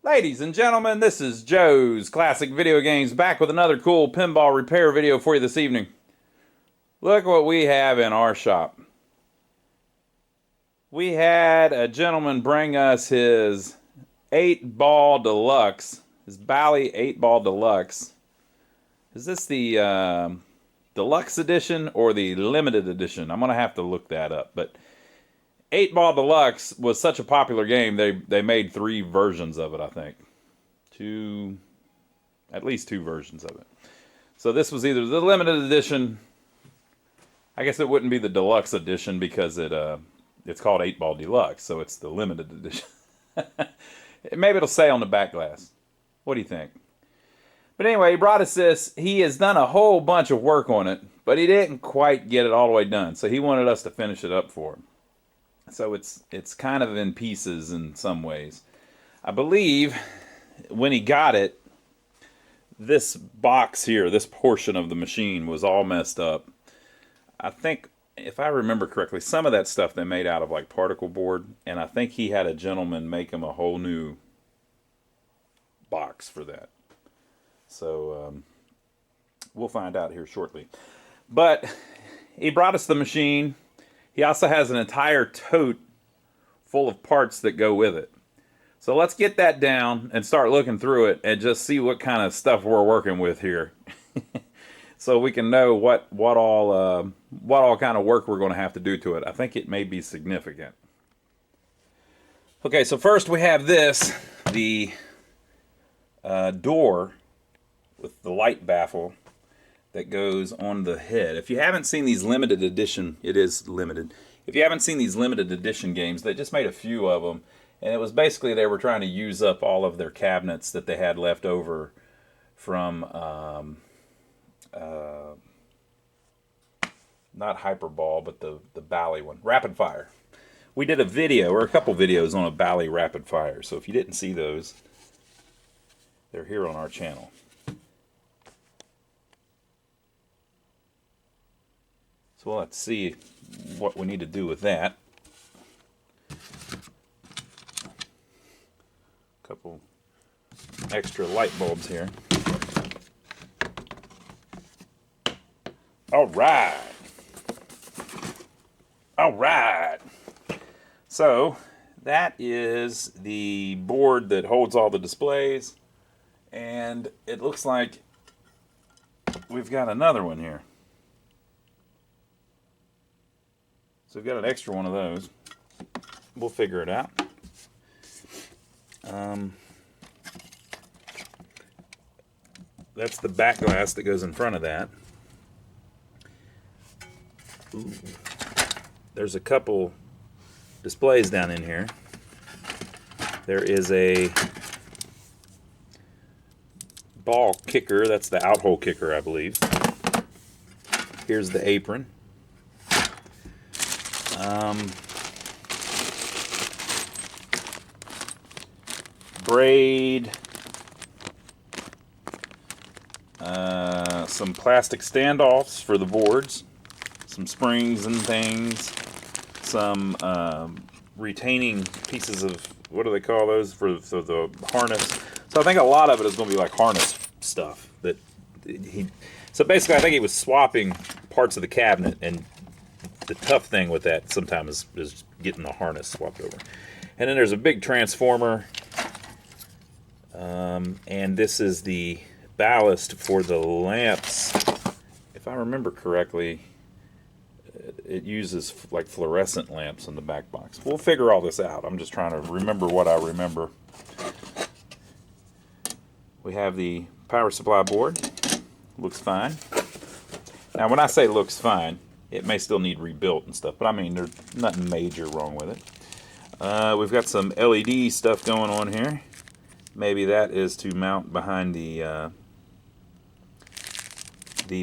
Ladies and gentlemen, this is Joe's Classic Video Games back with another cool pinball repair video for you this evening. Look what we have in our shop. We had a gentleman bring us his 8-ball Deluxe, his Bally 8-ball Deluxe. Is this the Deluxe edition or the limited edition? I'm going to have to look that up, but 8-ball Deluxe was such a popular game, they made 3 versions of it, I think. At least 2 versions of it. So this was either the limited edition. I guess it wouldn't be the Deluxe edition because it's called 8-ball Deluxe, so it's the limited edition. Maybe it'll say on the back glass. What do you think? But anyway, he brought us this. He has done a whole bunch of work on it, but he didn't quite get it all the way done. So he wanted us to finish it up for him. So it's kind of in pieces in some ways. I believe when he got it, this box here, this portion of the machine was all messed up. I think, if I remember correctly, some of that stuff they made out of like particle board, and I think he had a gentleman make him a whole new box for that. So we'll find out here shortly. But he brought us the machine. He also has an entire tote full of parts that go with it. So let's get that down and start looking through it and just see what kind of stuff we're working with here. So we can know what all kind of work we're going to have to do to it. I think it may be significant. Okay, so first we have this, the door with the light baffle that goes on the head. If you haven't seen these limited edition, it is limited. If you haven't seen these limited edition games, they just made a few of them. And it was basically they were trying to use up all of their cabinets that they had left over from, not Hyperball, but the Bally one. Rapid Fire. We did a video, or a couple videos on a Bally Rapid Fire. So if you didn't see those, they're here on our channel. So let's see what we need to do with that. A couple extra light bulbs here. All right. All right. So that is the board that holds all the displays. And it looks like we've got another one here. So we've got an extra one of those. We'll figure it out. That's the back glass that goes in front of that. Ooh. There's a couple displays down in here. There is a ball kicker. That's the out-hole kicker, I believe. Here's the apron. Braid, some plastic standoffs for the boards, some springs and things, some retaining pieces of, what do they call those, for the harness. So I think a lot of it is going to be like harness stuff that so basically I think he was swapping parts of the cabinet, and the tough thing with that sometimes is getting the harness swapped over. And then there's a big transformer, and this is the ballast for the lamps. If I remember correctly, it uses like fluorescent lamps in the back box. We'll figure all this out. I'm just trying to remember what I remember. We have the power supply board. Looks fine. Now when I say looks fine, it may still need rebuilt and stuff, but I mean, there's nothing major wrong with it. We've got some LED stuff going on here. Maybe that is to mount behind the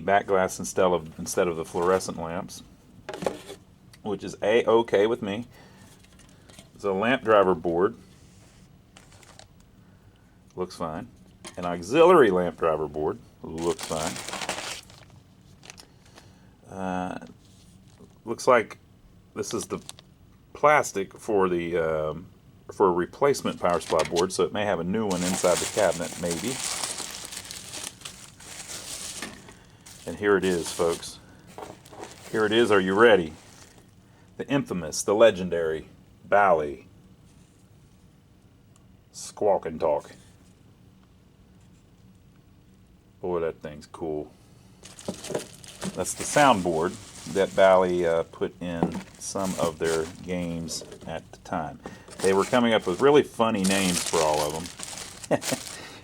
back glass instead of the fluorescent lamps, which is A-okay with me. It's a lamp driver board. Looks fine. An auxiliary lamp driver board. Looks fine. Looks like this is the plastic for the for a replacement power supply board, so it may have a new one inside the cabinet, maybe. And here it is, folks. Here it is. Are you ready? The infamous, the legendary Bally Squawk and Talk. Boy, that thing's cool. That's the soundboard that Bally put in some of their games at the time. They were coming up with really funny names for all of them,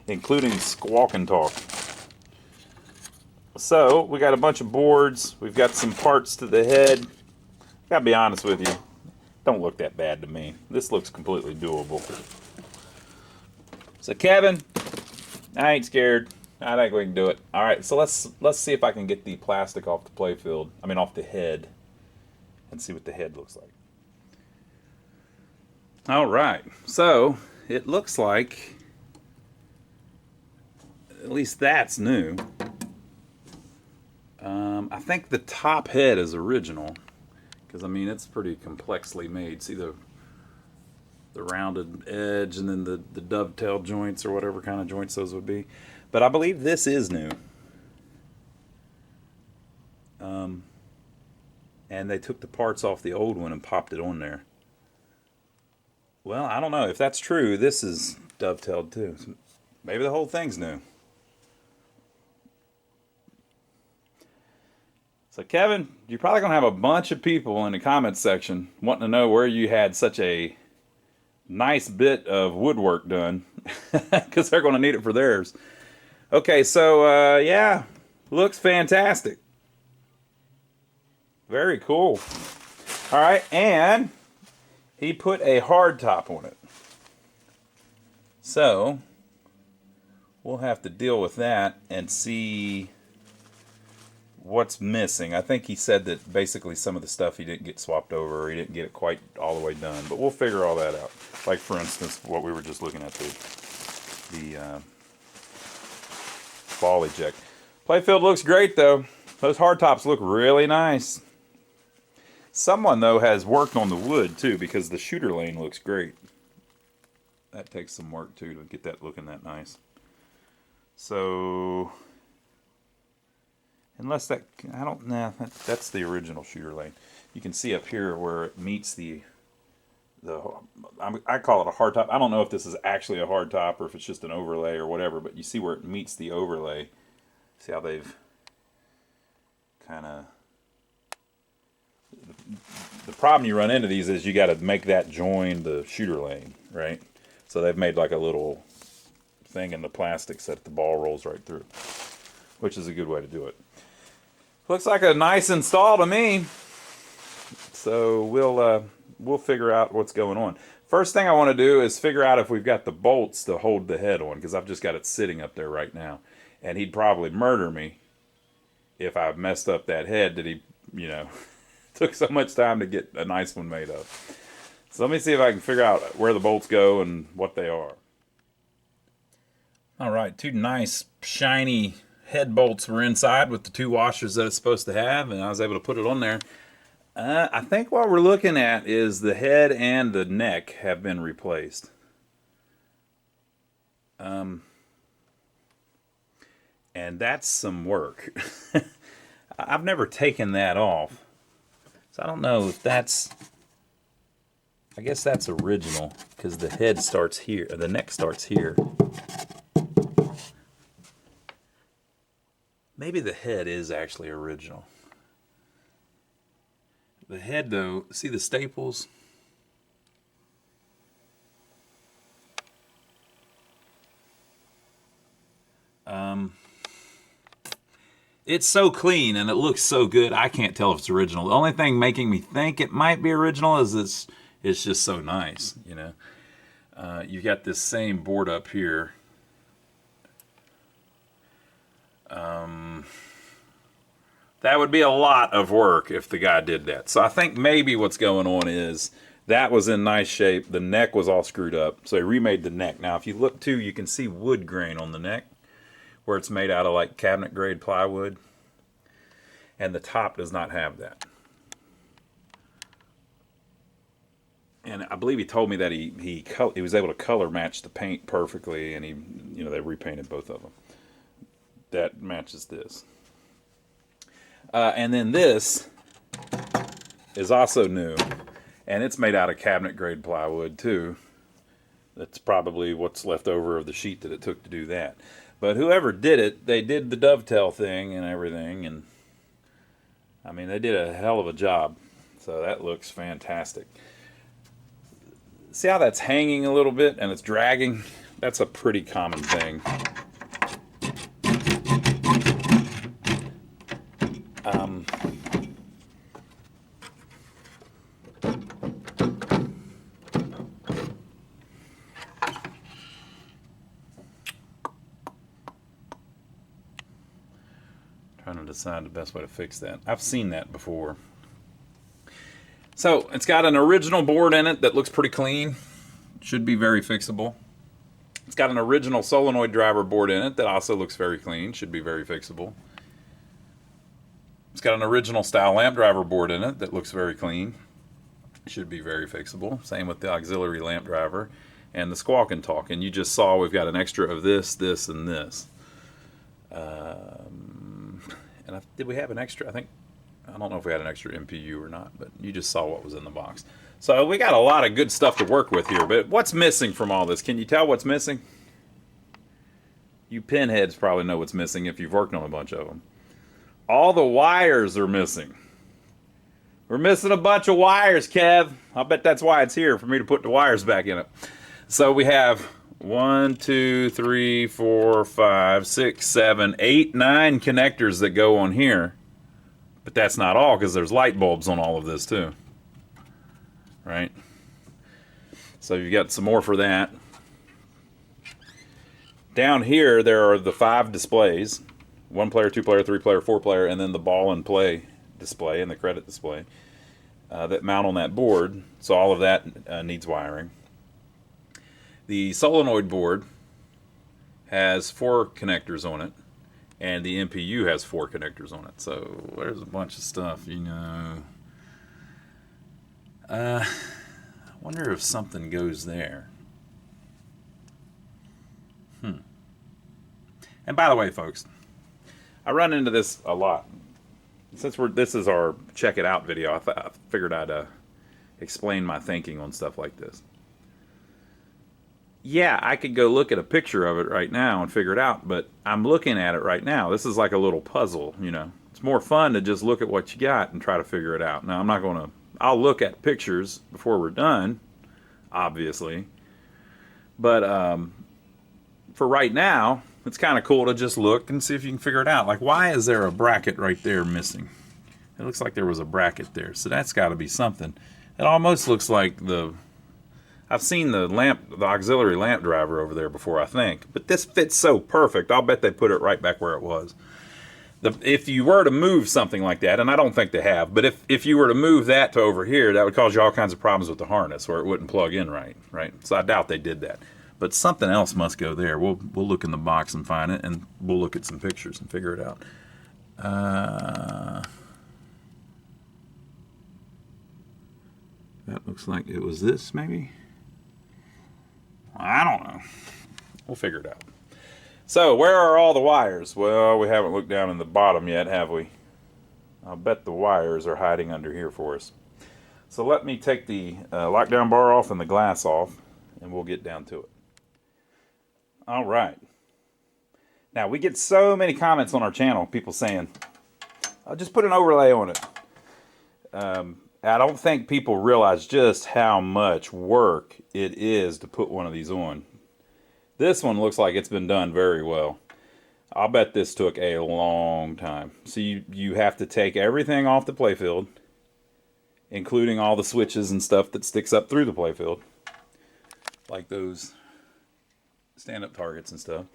including Squawk and Talk. So, we got a bunch of boards. We've got some parts to the head. Gotta be honest with you, don't look that bad to me. This looks completely doable. So, Kevin, I ain't scared. I think we can do it. All right, so let's see if I can get the plastic off the playfield. I mean, off the head, and see what the head looks like. All right, so it looks like at least that's new. I think the top head is original, because I mean it's pretty complexly made. See the rounded edge, and then the dovetail joints, or whatever kind of joints those would be. But I believe this is new. And they took the parts off the old one and popped it on there. Well, I don't know. If that's true, this is dovetailed too. So maybe the whole thing's new. So Kevin, you're probably going to have a bunch of people in the comments section wanting to know where you had such a nice bit of woodwork done, because they're going to need it for theirs. Okay, so yeah, looks fantastic. Very cool. All right, and he put a hard top on it. So we'll have to deal with that and see what's missing. I think he said that basically some of the stuff he didn't get swapped over, or he didn't get it quite all the way done. But we'll figure all that out. Like, for instance, what we were just looking at, the ball eject. Playfield looks great, though. Those hardtops look really nice. Someone, though, has worked on the wood, too, because the shooter lane looks great. That takes some work, too, to get that looking that nice. So, unless that, I don't know, that's the original shooter lane. You can see up here where it meets I call it a hard top. I don't know if this is actually a hard top or if it's just an overlay or whatever, but you see where it meets the overlay. See how they've kind of, the problem you run into these is you got to make that join the shooter lane, right? So they've made like a little thing in the plastic so that the ball rolls right through, which is a good way to do it. Looks like a nice install to me. So we'll figure out what's going on. First thing I want to do is figure out if we've got the bolts to hold the head on, because I've just got it sitting up there right now. And he'd probably murder me if I messed up that head that he, took so much time to get a nice one made up. So let me see if I can figure out where the bolts go and what they are. All right, two nice shiny head bolts were inside with the two washers that it's supposed to have, and I was able to put it on there. I think what we're looking at is the head and the neck have been replaced. And that's some work. I've never taken that off. So I don't know if that's, I guess that's original, because the head starts here, the neck starts here. Maybe the head is actually original. The head, though, see the staples? It's so clean and it looks so good, I can't tell if it's original. The only thing making me think it might be original is it's just so nice, You've got this same board up here. That would be a lot of work if the guy did that. So I think maybe what's going on is that was in nice shape. The neck was all screwed up, so he remade the neck. Now, if you look too, you can see wood grain on the neck where it's made out of like cabinet grade plywood, and the top does not have that. and I believe he told me that he was able to color match the paint perfectly, and they repainted both of them. That matches this. And then this is also new, and it's made out of cabinet grade plywood too. That's probably what's left over of the sheet that it took to do that. But whoever did it, they did the dovetail thing and everything, and I mean, they did a hell of a job. So that looks fantastic. See how that's hanging a little bit and it's dragging? That's a pretty common thing. Trying to decide the best way to fix that. I've seen that before. So it's got an original board in it that looks pretty clean. Should be very fixable. It's got an original solenoid driver board in it that also looks very clean. Should be very fixable. It's got an original style lamp driver board in it that looks very clean. Should be very fixable. Same with the auxiliary lamp driver and the squawk and talk. And you just saw we've got an extra of this, this, and this. Did we have an extra? I don't know if we had an extra MPU or not, but you just saw what was in the box. So we got a lot of good stuff to work with here, but what's missing from all this? Can you tell what's missing? You pinheads probably know what's missing if you've worked on a bunch of them. All the wires are missing. We're missing a bunch of wires, Kev. I'll bet that's why it's here, for me to put the wires back in it. So we have 1, 2, 3, 4, 5, 6, 7, 8, 9 connectors that go on here. But that's not all, because there's light bulbs on all of this too. Right? So you've got some more for that. Down here, there are the 5 displays. 1 player, 2 player, 3 player, 4 player, and then the ball and play display and the credit display that mount on that board. So all of that needs wiring. The solenoid board has 4 connectors on it, and the MPU has 4 connectors on it. So there's a bunch of stuff, you know. I wonder if something goes there. And by the way, folks, I run into this a lot. Since this is our check it out video, I figured I'd explain my thinking on stuff like this. Yeah, I could go look at a picture of it right now and figure it out, but I'm looking at it right now. This is like a little puzzle, you know. It's more fun to just look at what you got and try to figure it out. Now, I'm not going to... I'll look at pictures before we're done, obviously. But for right now, it's kind of cool to just look and see if you can figure it out. Like, why is there a bracket right there missing? It looks like there was a bracket there, so that's got to be something. It almost looks like the... I've seen the auxiliary lamp driver over there before, I think. But this fits so perfect, I'll bet they put it right back where it was. If you were to move something like that, and I don't think they have, but if you were to move that to over here, that would cause you all kinds of problems with the harness, or it wouldn't plug in right? So I doubt they did that. But something else must go there. We'll look in the box and find it, and we'll look at some pictures and figure it out. That looks like it was this, maybe? I don't know. We'll figure it out. So, where are all the wires? Well, we haven't looked down in the bottom yet, have we? I'll bet the wires are hiding under here for us. So let me take the lockdown bar off and the glass off, and we'll get down to it. All right. Now, we get so many comments on our channel, people saying, I'll just put an overlay on it. I don't think people realize just how much work it is to put one of these on. This one looks like it's been done very well. I'll bet this took a long time. So you have to take everything off the playfield, including all the switches and stuff that sticks up through the playfield, like those stand-up targets and stuff.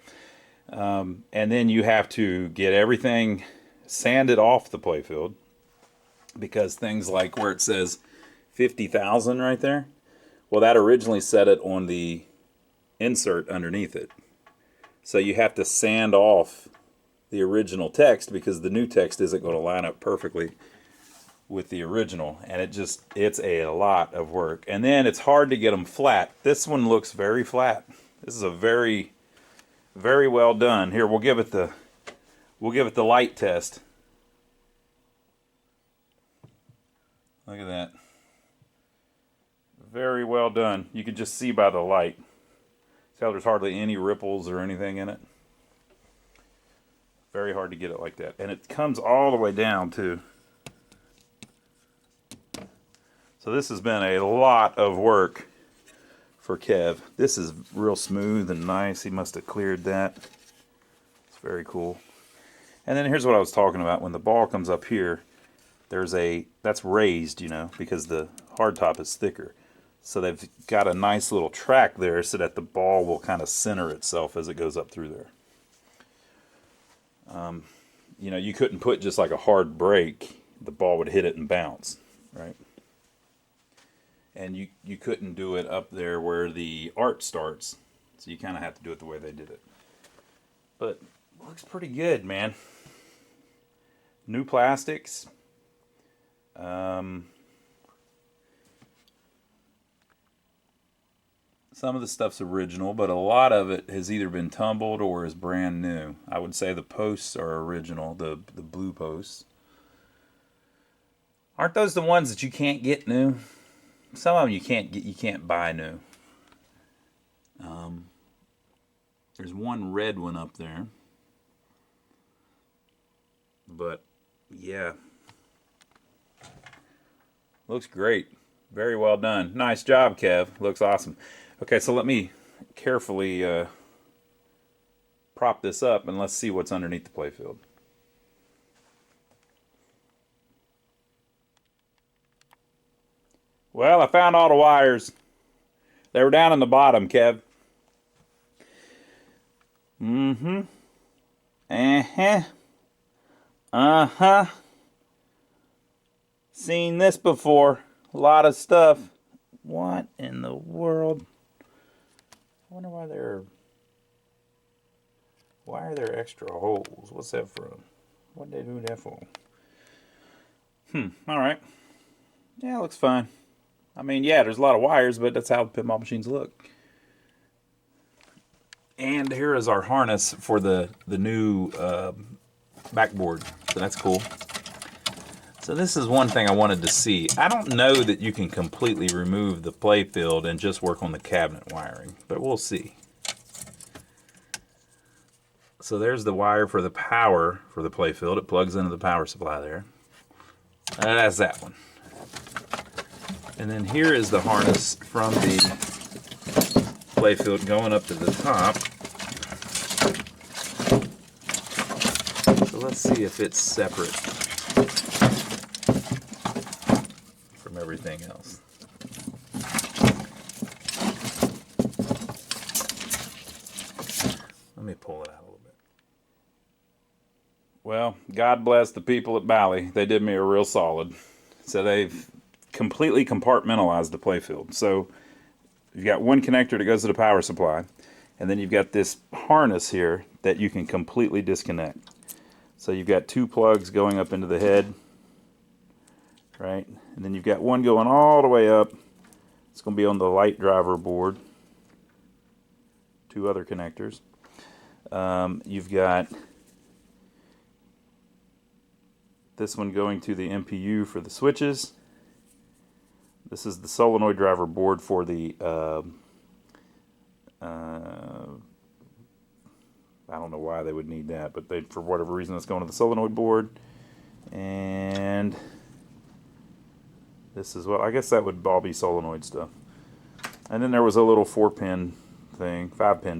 And then you have to get everything sanded off the playfield, because things like where it says 50,000 right there, well, that originally set it on the insert underneath it. So you have to sand off the original text, because the new text isn't going to line up perfectly with the original, and it's a lot of work. And then it's hard to get them flat. This one looks very flat. This is a very, very well done. Here, we'll give it the light test. Look at that. Very well done. You can just see by the light. See how there's hardly any ripples or anything in it? Very hard to get it like that. And it comes all the way down too. So this has been a lot of work for Kev. This is real smooth and nice. He must have cleared that. It's very cool. And then here's what I was talking about. When the ball comes up here, that's raised, you know, because the hard top is thicker. So they've got a nice little track there so that the ball will kind of center itself as it goes up through there. You know, you couldn't put just like a hard break. The ball would hit it and bounce, right? And you couldn't do it up there where the art starts. So you kind of have to do it the way they did it. But it looks pretty good, man. New plastics. Some of the stuff's original, but a lot of it has either been tumbled or is brand new. I would say the posts are original, the blue posts. Aren't those the ones that you can't get new? Some of them you can't buy new. There's one red one up there. But yeah. Looks great. Very well done. Nice job, Kev. Looks awesome. Okay, so let me carefully prop this up and let's see what's underneath the playfield. Well, I found all the wires. They were down in the bottom, Kev. Mm-hmm. Uh-huh. Uh-huh. Seen this before. A lot of stuff. What in the world? I wonder why are there extra holes? What's that from? What did they do that for? Alright. Yeah, it looks fine. I mean, yeah, there's a lot of wires, but that's how pinball machines look. And here is our harness for the new backboard. So that's cool. So this is one thing I wanted to see. I don't know that you can completely remove the playfield and just work on the cabinet wiring, but we'll see. So there's the wire for the power for the playfield. It plugs into the power supply there. And that's that one. And then here is the harness from the playfield going up to the top. So let's see if it's separate from everything else. Let me pull it out a little bit. Well, God bless the people at Bally. They did me a real solid. So they've completely compartmentalized the playfield. So you've got one connector that goes to the power supply, and then you've got this harness here that you can completely disconnect. So you've got two plugs going up into the head, right? And then you've got one going all the way up. It's going to be on the light driver board. Two other connectors. You've got this one going to the MPU for the switches. This is the solenoid driver board for the, I don't know why they would need that, but for whatever reason, it's going to the solenoid board. And this is, well, I guess that would all be solenoid stuff. And then there was a little 5-pin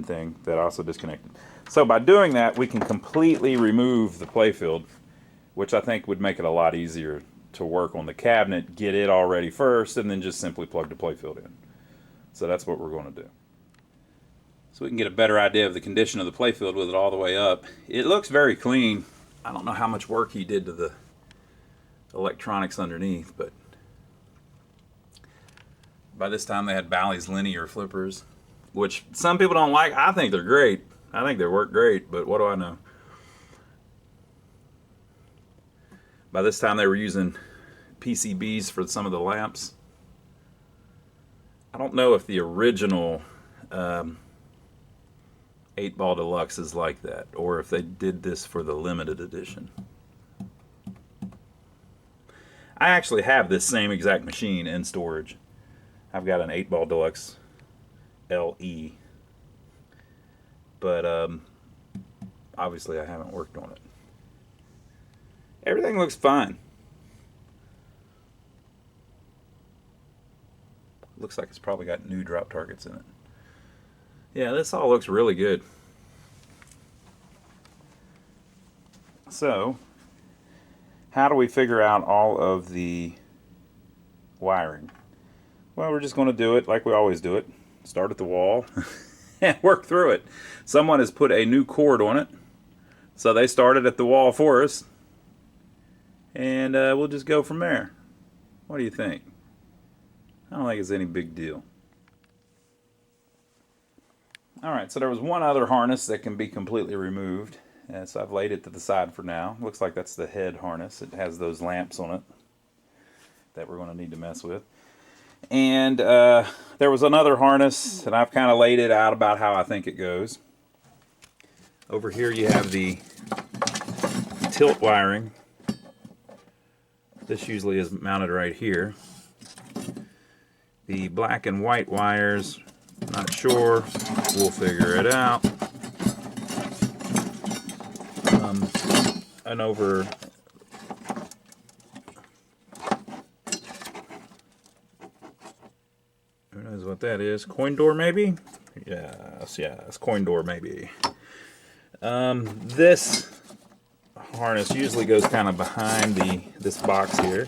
thing that also disconnected. So by doing that, we can completely remove the playfield, which I think would make it a lot easier to work on the cabinet, get it all ready first, and then just simply plug the playfield in. So that's what we're going to do. So we can get a better idea of the condition of the playfield with it all the way up. It looks very clean. I don't know how much work he did to the electronics underneath, but by this time they had Bally's linear flippers, which some people don't like. I think they're great. I think they work great, but what do I know? By this time they were using PCBs for some of the lamps. I don't know if the original 8-ball Deluxe is like that, or if they did this for the limited edition. I actually have this same exact machine in storage. I've got an 8-ball Deluxe LE, but obviously I haven't worked on it. Everything looks fine. Looks like it's probably got new drop targets in it. Yeah, this all looks really good. So, how do we figure out all of the wiring? Well, we're just going to do it like we always do it. Start at the wall and work through it. Someone has put a new cord on it, so they started at the wall for us. And we'll just go from there. What do you think? I don't think it's any big deal. Alright, so there was one other harness that can be completely removed. So I've laid it to the side for now. Looks like that's the head harness. It has those lamps on it that we're going to need to mess with. And there was another harness, and I've kind of laid it out about how I think it goes. Over here you have the tilt wiring. This usually is mounted right here. The black and white wires, not sure. We'll figure it out. And over who knows what that is? Coin door maybe? Yes, coin door maybe. This harness usually goes kind of behind this box here.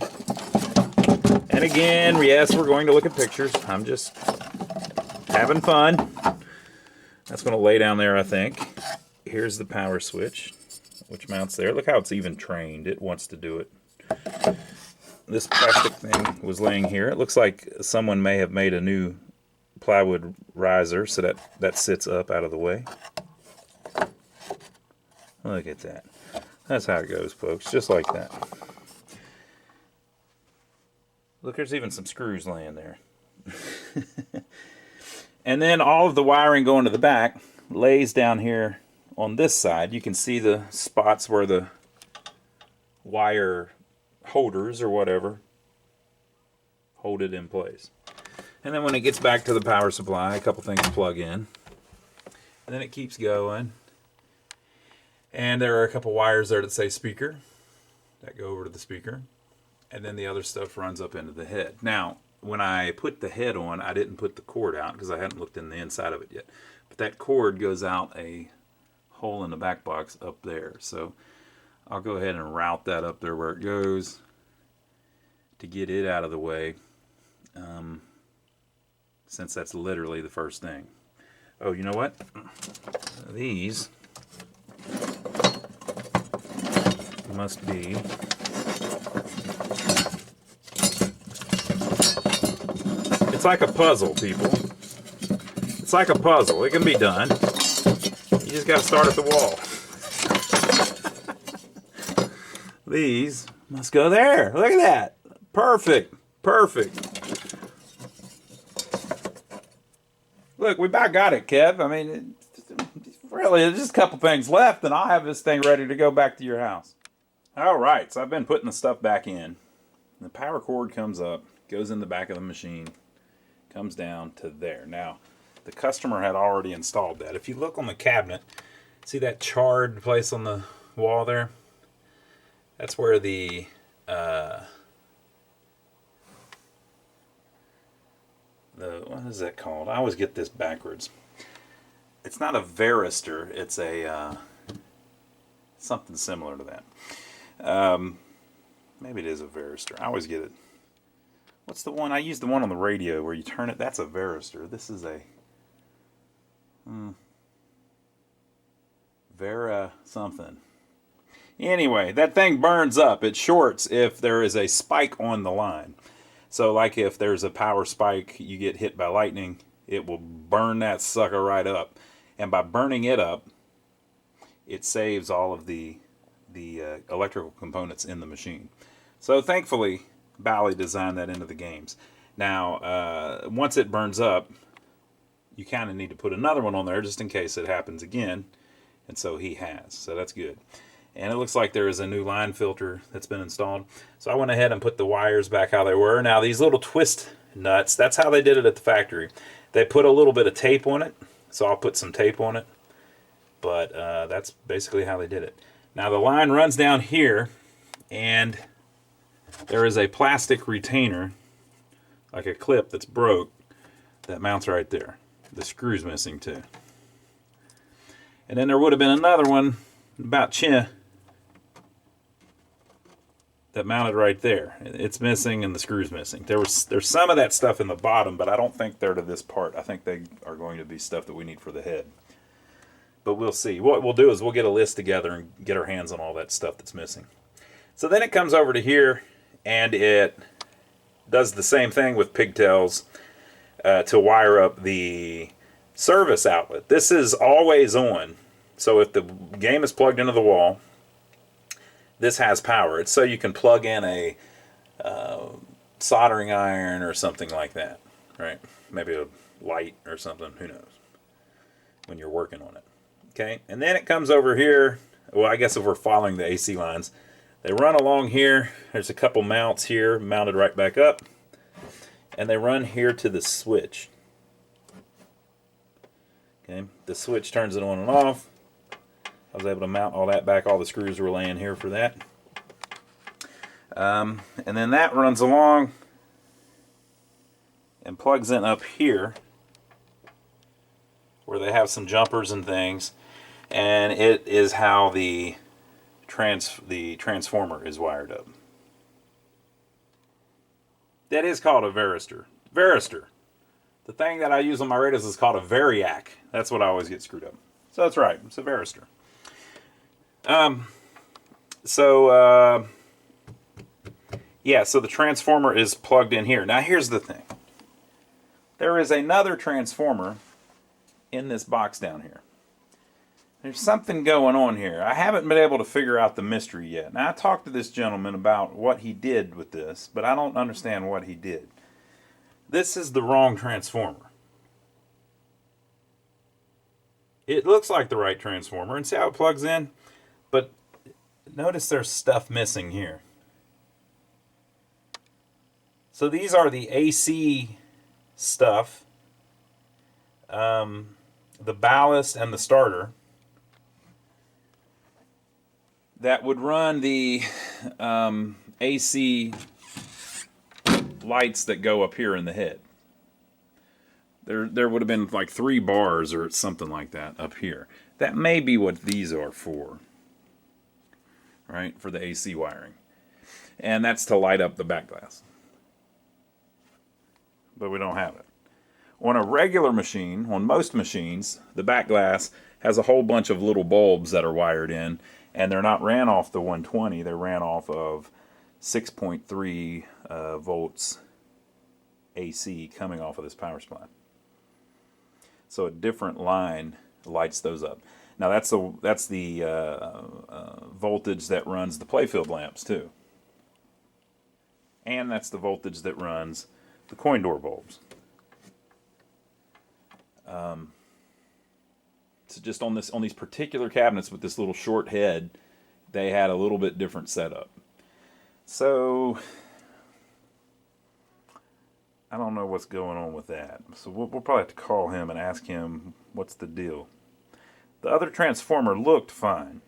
And again, yes, we're going to look at pictures. I'm just having fun. That's going to lay down there, I think. Here's the power switch, which mounts there. Look how it's even trained. It wants to do it. This plastic thing was laying here. It looks like someone may have made a new plywood riser so that sits up out of the way. Look at that. That's how it goes, folks. Just like that. Look, there's even some screws laying there. And then all of the wiring going to the back lays down here on this side. You can see the spots where the wire holders or whatever hold it in place. And then when it gets back to the power supply, a couple things plug in. And then it keeps going. And there are a couple wires there that say speaker that go over to the speaker. And then the other stuff runs up into the head. Now, when I put the head on, I didn't put the cord out because I hadn't looked in the inside of it yet. But that cord goes out a hole in the back box up there. So I'll go ahead and route that up there where it goes to get it out of the way, since that's literally the first thing. Oh, you know what? These must be it's like a puzzle, people. It's like a puzzle. It can be done. You just got to start at the wall. These must go there. Look at that. Perfect. Perfect. Look, we about got it, Kev. I mean, really, there's just a couple things left, and I'll have this thing ready to go back to your house. All right, so I've been putting the stuff back in. The power cord comes up, goes in the back of the machine, comes down to there. Now, the customer had already installed that. If you look on the cabinet, see that charred place on the wall there? That's where the what is that called? I always get this backwards. It's not a varistor. It's a something similar to that. Maybe it is a varistor. I always get it. What's the one? I use the one on the radio where you turn it. That's a varistor. This is a Vera something. Anyway, that thing burns up. It shorts if there is a spike on the line. So like if there's a power spike, you get hit by lightning, it will burn that sucker right up. And by burning it up, it saves all of the electrical components in the machine. So thankfully, Bally designed that into the games. Now, once it burns up, you kind of need to put another one on there just in case it happens again. And so he has. So that's good. And it looks like there is a new line filter that's been installed. So I went ahead and put the wires back how they were. Now these little twist nuts, that's how they did it at the factory. They put a little bit of tape on it. So I'll put some tape on it. But that's basically how they did it. Now the line runs down here, and there is a plastic retainer, like a clip that's broke, that mounts right there. The screw's missing too. And then there would have been another one about chin that mounted right there. It's missing and the screw's missing. There's some of that stuff in the bottom, but I don't think they're to this part. I think they are going to be stuff that we need for the head. But we'll see. What we'll do is we'll get a list together and get our hands on all that stuff that's missing. So then it comes over to here, and it does the same thing with pigtails to wire up the service outlet. This is always on. So if the game is plugged into the wall, this has power. It's so you can plug in a soldering iron or something like that, right? Maybe a light or something, who knows, when you're working on it. Okay, and then it comes over here. Well, I guess if we're following the AC lines, they run along here. There's a couple mounts here mounted right back up, and they run here to the switch. Okay, the switch turns it on and off. I was able to mount all that back. All the screws were laying here for that. And then that runs along and plugs in up here where they have some jumpers and things. And it is how the transformer is wired up. That is called a varistor. Varistor. The thing that I use on my radios is called a variac. That's what I always get screwed up. So that's right. It's a varistor. Yeah, so the transformer is plugged in here. Now here's the thing. There is another transformer in this box down here. There's something going on here. I haven't been able to figure out the mystery yet. Now I talked to this gentleman about what he did with this, but I don't understand what he did. This is the wrong transformer. It looks like the right transformer, and see how it plugs in? But notice there's stuff missing here. So these are the AC stuff, the ballast and the starter that would run the AC lights that go up here in the head. There would have been like 3 bars or something like that up here. That may be what these are for, right? For the AC wiring. And that's to light up the back glass. But we don't have it. On a regular machine, on most machines, the back glass has a whole bunch of little bulbs that are wired in, and they're not ran off the 120, they're ran off of 6.3 volts AC coming off of this power supply. So a different line lights those up. Now that's the voltage that runs the playfield lamps too. And that's the voltage that runs the coin door bulbs. So just on these particular cabinets with this little short head, they had a little bit different setup. So I don't know what's going on with that. So we'll probably have to call him and ask him what's the deal. The other transformer looked fine.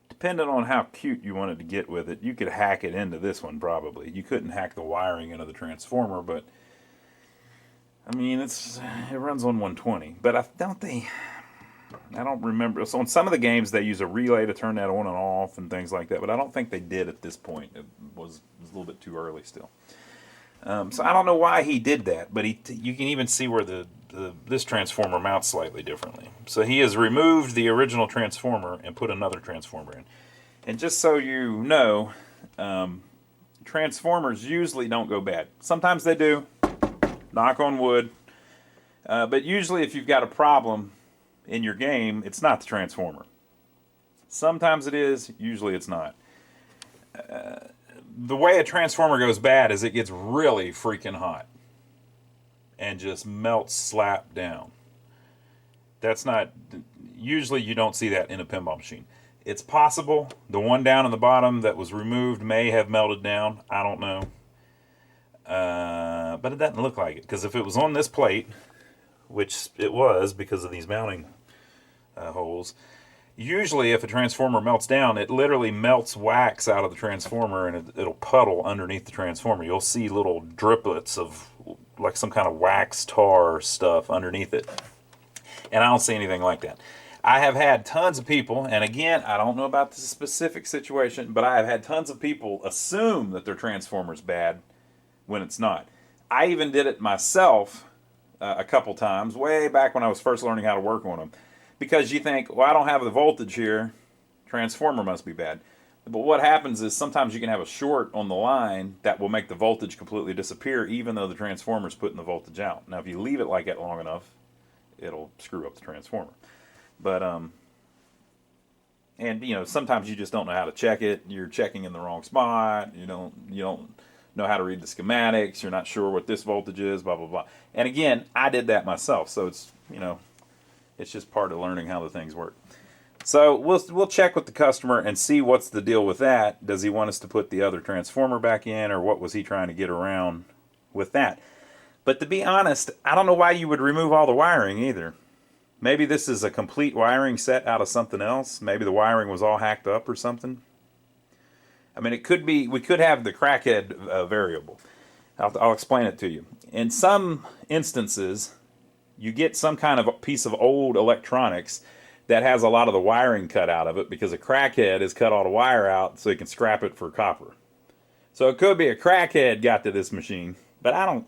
Depending on how cute you wanted to get with it, you could hack it into this one probably. You couldn't hack the wiring into the transformer, but I mean it runs on 120. But I don't remember. So on some of the games they use a relay to turn that on and off and things like that, but I don't think they did at this point. It was a little bit too early still. So I don't know why he did that, but you can even see where this transformer mounts slightly differently. So he has removed the original transformer and put another transformer in. And just so you know, transformers usually don't go bad. Sometimes they do, knock on wood. But usually if you've got a problem in your game, it's not the transformer. Sometimes it is, usually it's not. The way a transformer goes bad is it gets really freaking hot and just melts slap down. That's not, usually you don't see that in a pinball machine. It's possible the one down in the bottom that was removed may have melted down. I don't know. But it doesn't look like it, because if it was on this plate, which it was because of these mounting holes, usually if a transformer melts down, it literally melts wax out of the transformer and it'll puddle underneath the transformer. You'll see little driplets of like some kind of wax tar stuff underneath it. And I don't see anything like that. I have had tons of people, and again, I don't know about this specific situation, but I have had tons of people assume that their transformer's bad when it's not. I even did it myself a couple times, way back when I was first learning how to work on them. Because you think, well, I don't have the voltage here, transformer must be bad. But what happens is sometimes you can have a short on the line that will make the voltage completely disappear, even though the transformer's putting the voltage out. Now, if you leave it like that long enough, it'll screw up the transformer. But and you know, sometimes you just don't know how to check it. You're checking in the wrong spot. You don't know how to read the schematics. You're not sure what this voltage is. Blah blah blah. And again, I did that myself, so it's, you know, it's just part of learning how the things work. So we'll check with the customer and see what's the deal with that. Does he want us to put the other transformer back in, or what was he trying to get around with that? But to be honest, I don't know why you would remove all the wiring either. Maybe this is a complete wiring set out of something else. Maybe the wiring was all hacked up or something. I mean, it could be, we could have the crackhead variable. I'll explain it to you. In some instances, you get some kind of piece of old electronics that has a lot of the wiring cut out of it because a crackhead has cut all the wire out so he can scrap it for copper. So it could be a crackhead got to this machine, but I don't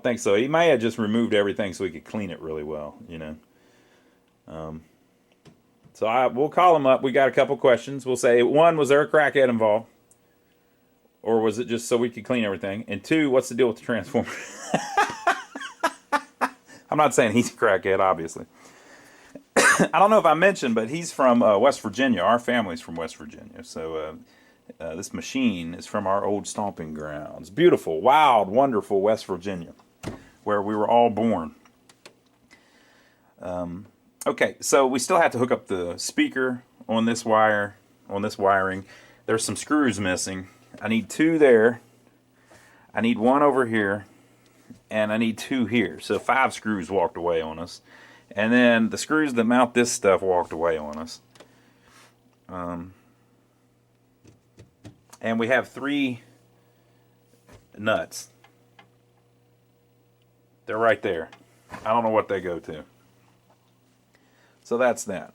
think so. He may have just removed everything so he could clean it really well, you know. So we'll call him up. We got a couple questions. We'll say, one, was there a crackhead involved? Or was it just so we could clean everything? And two, what's the deal with the transformer? I'm not saying he's a crackhead, obviously. I don't know if I mentioned, but he's from West Virginia. Our family's from West Virginia. So this machine is from our old stomping grounds. Beautiful, wild, wonderful West Virginia, where we were all born. Okay, so we still have to hook up the speaker on this wire, on this wiring. There's some screws missing. I need two there. I need one over here. And I need two here. So 5 screws walked away on us. And then the screws that mount this stuff walked away on us. And we have 3 nuts. They're right there. I don't know what they go to. So that's that.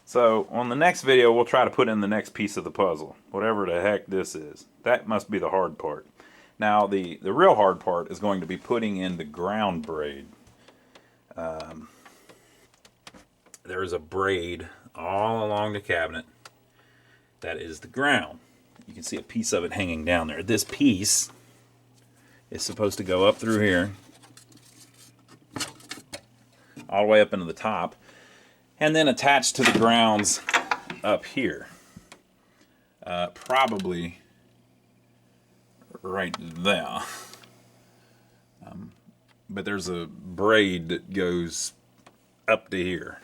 So on the next video, we'll try to put in the next piece of the puzzle. Whatever the heck this is. That must be the hard part. Now, the real hard part is going to be putting in the ground braid. There is a braid all along the cabinet that is the ground. You can see a piece of it hanging down there. This piece is supposed to go up through here, all the way up into the top, and then attach to the grounds up here. Probably right there. But there's a braid that goes up to here.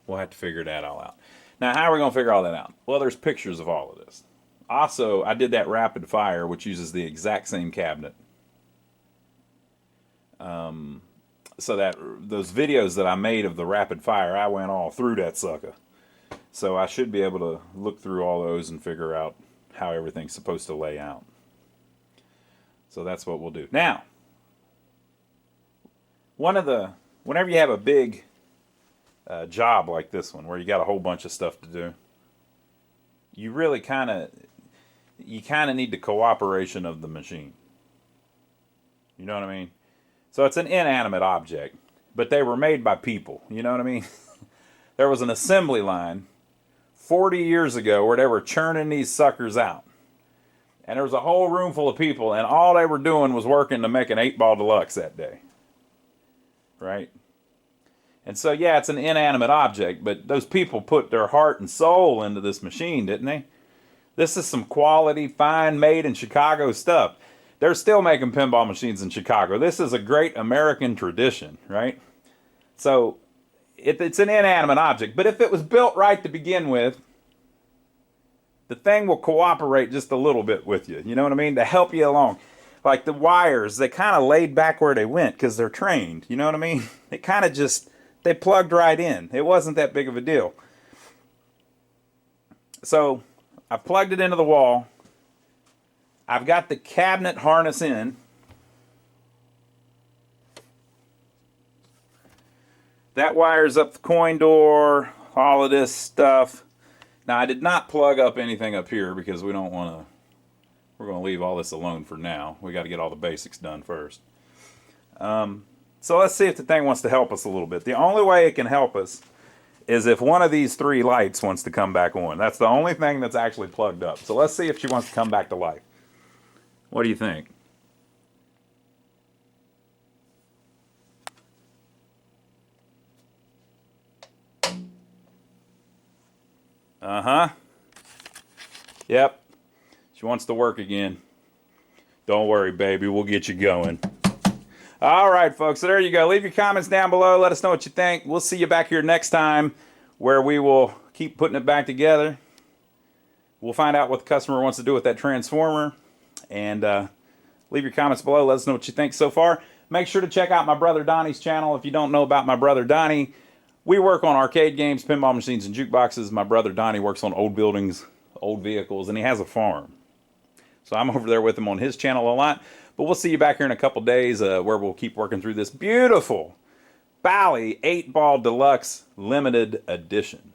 We'll have to figure that all out. Now, how are we going to figure all that out? Well, there's pictures of all of this. Also, I did that rapid fire, which uses the exact same cabinet. So that those videos that I made of the rapid fire, I went all through that sucker. So I should be able to look through all those and figure out how everything's supposed to lay out. So that's what we'll do. Now, whenever you have a big job like this one, where you got a whole bunch of stuff to do, you really kind of need the cooperation of the machine. You know what I mean? So it's an inanimate object, but they were made by people. You know what I mean? There was an assembly line 40 years ago where they were churning these suckers out. And there was a whole room full of people, and all they were doing was working to make an 8-ball deluxe that day. Right? And so, yeah, it's an inanimate object, but those people put their heart and soul into this machine, didn't they? This is some quality, fine, made in Chicago stuff. They're still making pinball machines in Chicago. This is a great American tradition, right? So it's an inanimate object, but if it was built right to begin with, the thing will cooperate just a little bit with you. You know what I mean? To help you along. Like the wires, they kind of laid back where they went because they're trained. You know what I mean? They kind of just, they plugged right in. It wasn't that big of a deal. So I plugged it into the wall. I've got the cabinet harness in. That wires up the coin door, all of this stuff. Now, I did not plug up anything up here because we don't want to, we're going to leave all this alone for now. We got to get all the basics done first. So let's see if the thing wants to help us a little bit. The only way it can help us is if one of these three lights wants to come back on. That's the only thing that's actually plugged up. So let's see if she wants to come back to life. What do you think? Uh-huh. Yep. She wants to work again. Don't worry, baby. We'll get you going. All right, folks. So there you go. Leave your comments down below. Let us know what you think. We'll see you back here next time where we will keep putting it back together. We'll find out what the customer wants to do with that transformer. And leave your comments below. Let us know what you think so far. Make sure to check out my brother Donnie's channel. If you don't know about my brother Donnie, we work on arcade games, pinball machines, and jukeboxes. My brother Donnie works on old buildings, old vehicles, and he has a farm. So I'm over there with him on his channel a lot. But we'll see you back here in a couple days where we'll keep working through this beautiful Bally 8-Ball Deluxe Limited Edition.